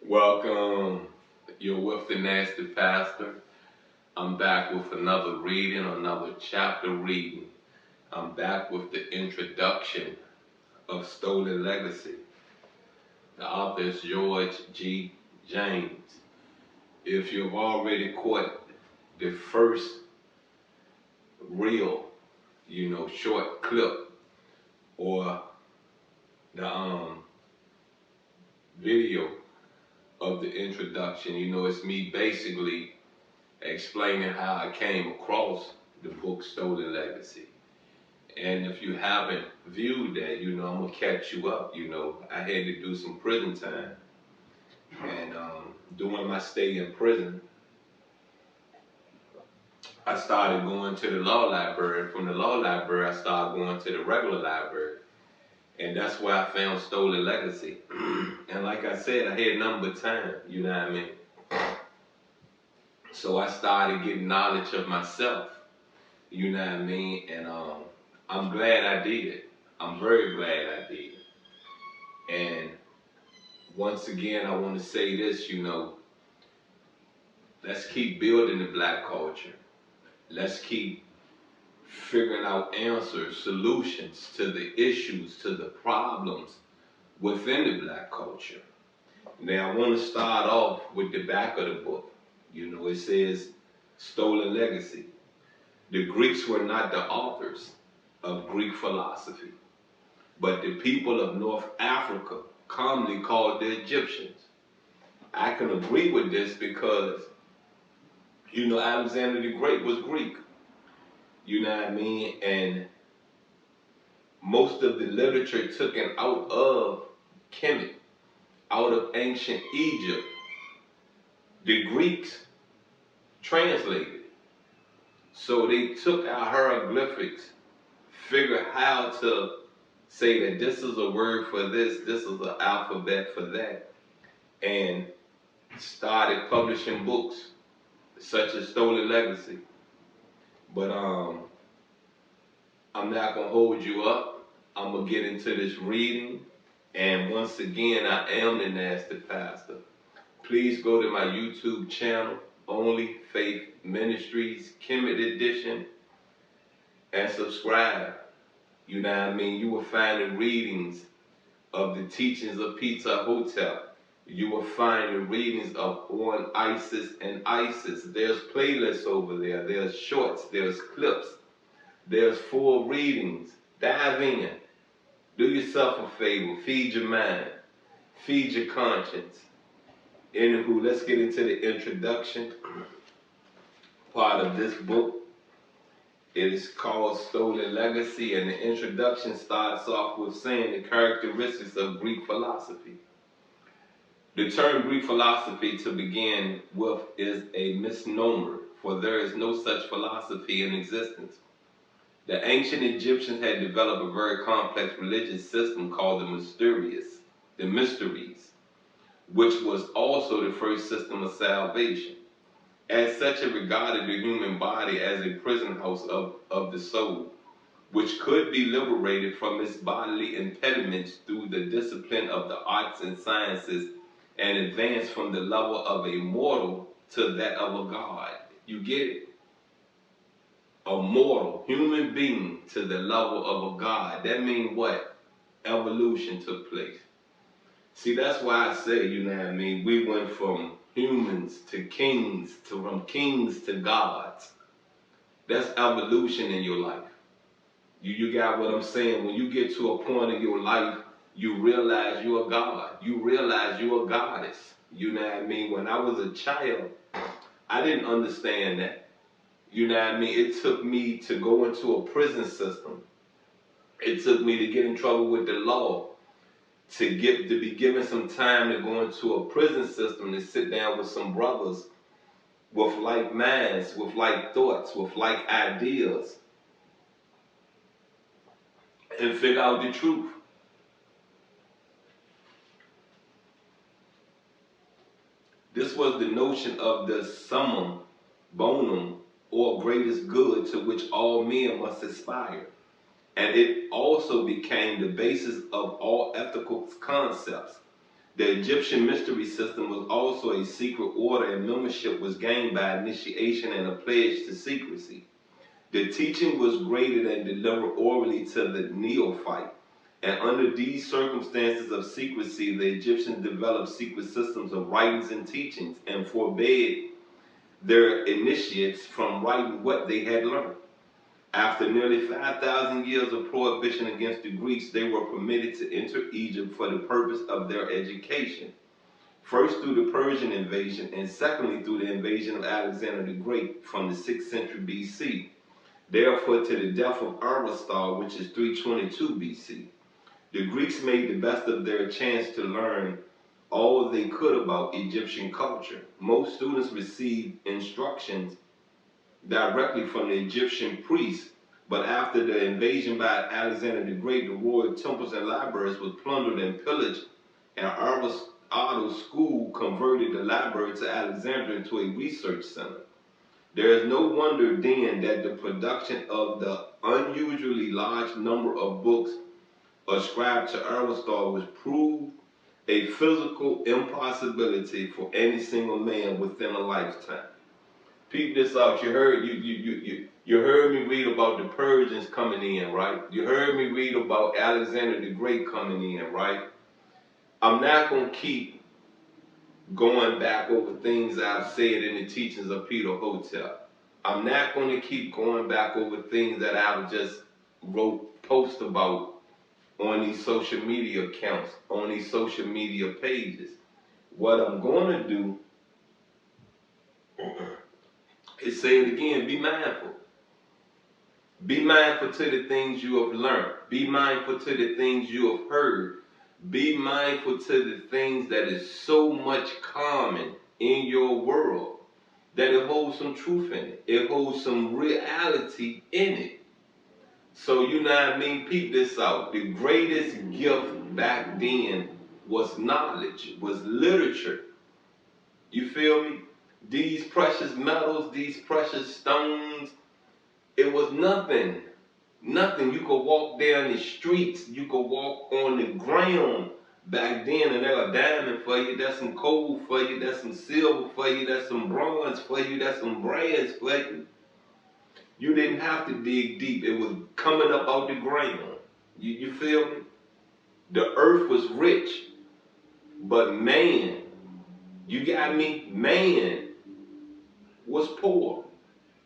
Welcome. You're with the Nasty Pastor. I'm back with another reading, another chapter reading. I'm back with the introduction of Stolen Legacy. The author is George G. James. If you've already caught the first reel, short clip, or the video of the introduction, it's me basically explaining how I came across the book Stolen Legacy. And if you haven't viewed that, I'm gonna catch you up. I had to do some prison time, and during my stay in prison, I started going to the law library. From the law library, I started going to the regular library, and that's where I found Stolen Legacy. And like I said, I had nothing but time. You know what I mean? So I started getting knowledge of myself. You know what I mean? And I'm glad I did. I'm very glad I did. And once again, I want to say this, let's keep building the black culture. Let's keep figuring out answers, solutions to the issues, to the problems within the black culture. Now, I want to start off with the back of the book. It says Stolen Legacy. The Greeks were not the authors of Greek philosophy, but the people of North Africa, commonly called the Egyptians. I can agree with this because, Alexander the Great was Greek. You know what I mean? And most of the literature taken out of Kemet, out of ancient Egypt, the Greeks translated. So they took our hieroglyphics, figured how to say that this is a word for this is an alphabet for that, and started publishing books such as Stolen Legacy. But I'm not gonna hold you up. I'm gonna get into this reading, and once again, I am the Nasty Pastor. Please go to my YouTube channel, Only Faith Ministries, Kemet Edition, and subscribe. You know what I mean? You will find the readings of the teachings of Pizza Hotel. You will find the readings of On ISIS and ISIS. There's playlists over there. There's shorts. There's clips. There's full readings. Dive in. Do yourself a favor. Feed your mind. Feed your conscience. Anywho, let's get into the introduction part of this book. It is called Stolen Legacy, and the introduction starts off with saying the characteristics of Greek philosophy. The term Greek philosophy, to begin with, is a misnomer, for there is no such philosophy in existence. The ancient Egyptians had developed a very complex religious system called the mysteries, which was also the first system of salvation. As such, it regarded the human body as a prison house of the soul, which could be liberated from its bodily impediments through the discipline of the arts and sciences and advance from the level of a mortal to that of a god. You get it? A mortal human being to the level of a god. That means what? Evolution took place. See, that's why I say, we went from humans to kings, from kings to gods. That's evolution in your life. You got what I'm saying? When you get to a point in your life, you realize you're a god. You realize you're a goddess. You know what I mean? When I was a child, I didn't understand that. You know what I mean? It took me to go into a prison system. It took me to get in trouble with the law, to be given some time to go into a prison system, to sit down with some brothers with like minds, with like thoughts, with like ideas, and figure out the truth. This was the notion of the summum bonum, or greatest good, to which all men must aspire. And it also became the basis of all ethical concepts. The Egyptian mystery system was also a secret order, and membership was gained by initiation and a pledge to secrecy. The teaching was graded and delivered orally to the neophyte. And under these circumstances of secrecy, the Egyptians developed secret systems of writings and teachings and forbade their initiates from writing what they had learned. After nearly 5,000 years of prohibition against the Greeks, they were permitted to enter Egypt for the purpose of their education. First through the Persian invasion, and secondly through the invasion of Alexander the Great from the 6th century BC. Therefore, to the death of Aristar, which is 322 BC. The Greeks made the best of their chance to learn all they could about Egyptian culture. Most students received instructions directly from the Egyptian priests, but after the invasion by Alexander the Great, the royal temples and libraries were plundered and pillaged, and Aristotle's school converted the library to Alexandria into a research center. There is no wonder then that the production of the unusually large number of books ascribed to Aristotle was proved a physical impossibility for any single man within a lifetime. Peep this out. You heard me read about the Persians coming in, right? You heard me read about Alexander the Great coming in, right? I'm not going to keep going back over things I've said in the teachings of Peter Hotep. I'm not going to keep going back over things that I've just wrote posts about on these social media accounts, on these social media pages. What I'm going to do is say it again, be mindful. Be mindful to the things you have learned. Be mindful to the things you have heard. Be mindful to the things that is so much common in your world that it holds some truth in it. It holds some reality in it. So you know what I mean? Peep this out. The greatest gift back then was knowledge, was literature. You feel me? These precious metals, these precious stones, it was nothing. Nothing. You could walk down the streets. You could walk on the ground back then and there's a diamond for you. That's some gold for you. That's some silver for you. That's some bronze for you. That's some brass for you. You didn't have to dig deep. It was coming up out the ground. You feel me? The earth was rich. But man, you got me? Man was poor.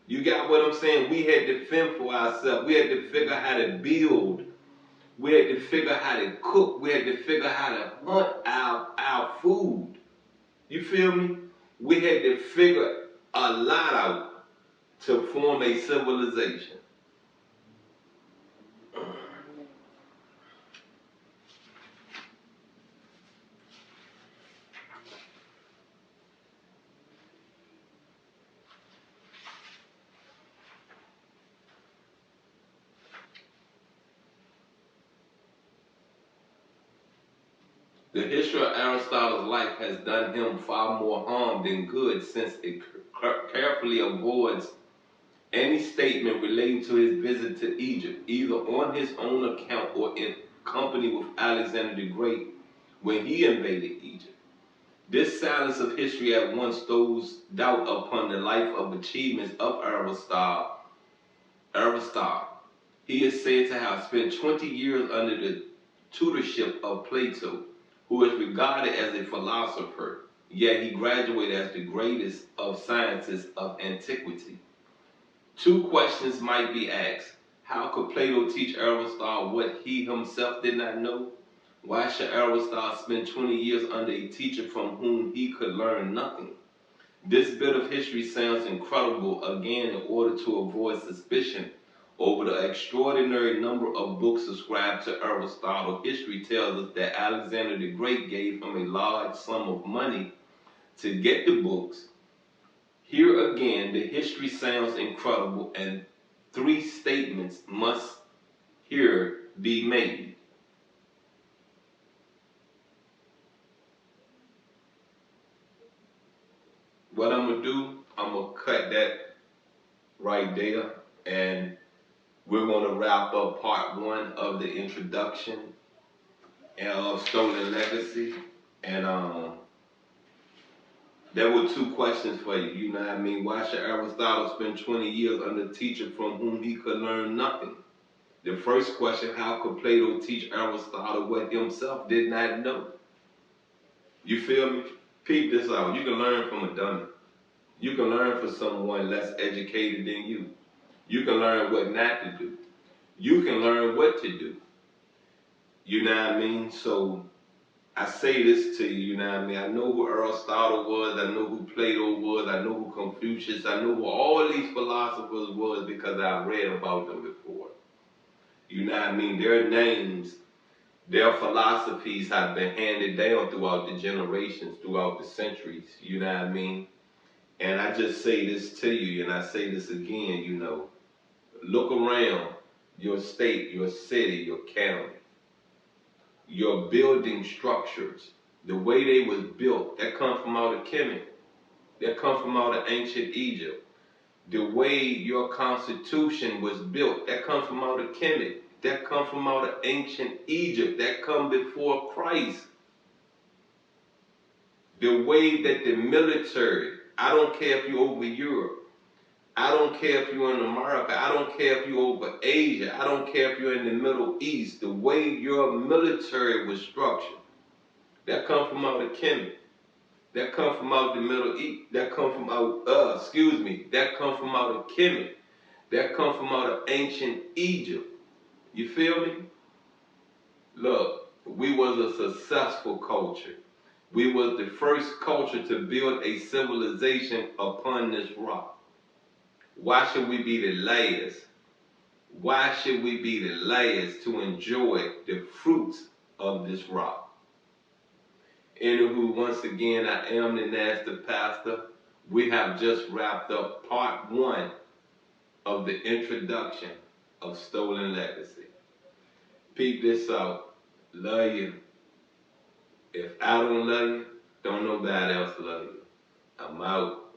You got what I'm saying? We had to fend for ourselves. We had to figure how to build. We had to figure how to cook. We had to figure how to hunt our food. You feel me? We had to figure a lot out to form a civilization. The history of Aristotle's life has done him far more harm than good, since it carefully avoids any statement relating to his visit to Egypt, either on his own account or in company with Alexander the Great when he invaded Egypt. This silence of history at once throws doubt upon the life of achievements of Aristotle. He is said to have spent 20 years under the tutorship of Plato, who is regarded as a philosopher, yet he graduated as the greatest of scientists of antiquity. Two questions might be asked. How could Plato teach Aristotle what he himself did not know? Why should Aristotle spend 20 years under a teacher from whom he could learn nothing? This bit of history sounds incredible, again, in order to avoid suspicion over the extraordinary number of books ascribed to Aristotle. History tells us that Alexander the Great gave him a large sum of money to get the books. Here again, the history sounds incredible, and three statements must here be made. What I'm going to do, I'm going to cut that right there, and we're going to wrap up part one of the introduction of Stolen Legacy. And there were two questions for you, you know what I mean? Why should Aristotle spend 20 years under a teacher from whom he could learn nothing? The first question, how could Plato teach Aristotle what himself did not know? You feel me? Peep this out. You can learn from a dummy. You can learn from someone less educated than you. You can learn what not to do. You can learn what to do. You know what I mean? So I say this to you, you know what I mean? I know who Aristotle was, I know who Plato was, I know who Confucius, I know who all these philosophers was because I read about them before. You know what I mean? Their names, their philosophies have been handed down throughout the generations, throughout the centuries, you know what I mean? And I just say this to you, and I say this again, you know, look around your state, your city, your county, your building structures, the way they was built, that come from out of Kemet, that come from out of ancient Egypt. The way your constitution was built, that come from out of Kemet, that come from out of ancient Egypt, that come before Christ. The way that the military, I don't care if you're over Europe, I don't care if you're in America, I don't care if you're over Asia, I don't care if you're in the Middle East, the way your military was structured, that come from out of Kemet. That come from out the Middle East. That come from out, that come from out of Kemet. That come from out of ancient Egypt. You feel me? Look, we was a successful culture. We was the first culture to build a civilization upon this rock. Why should we be the last? Why should we be the last to enjoy the fruits of this rock? Anywho, once again, I am the Nasty Pastor. We have just wrapped up part 1 of the introduction of Stolen Legacy. Peep this out. Love you. If I don't love you, don't nobody else love you. I'm out.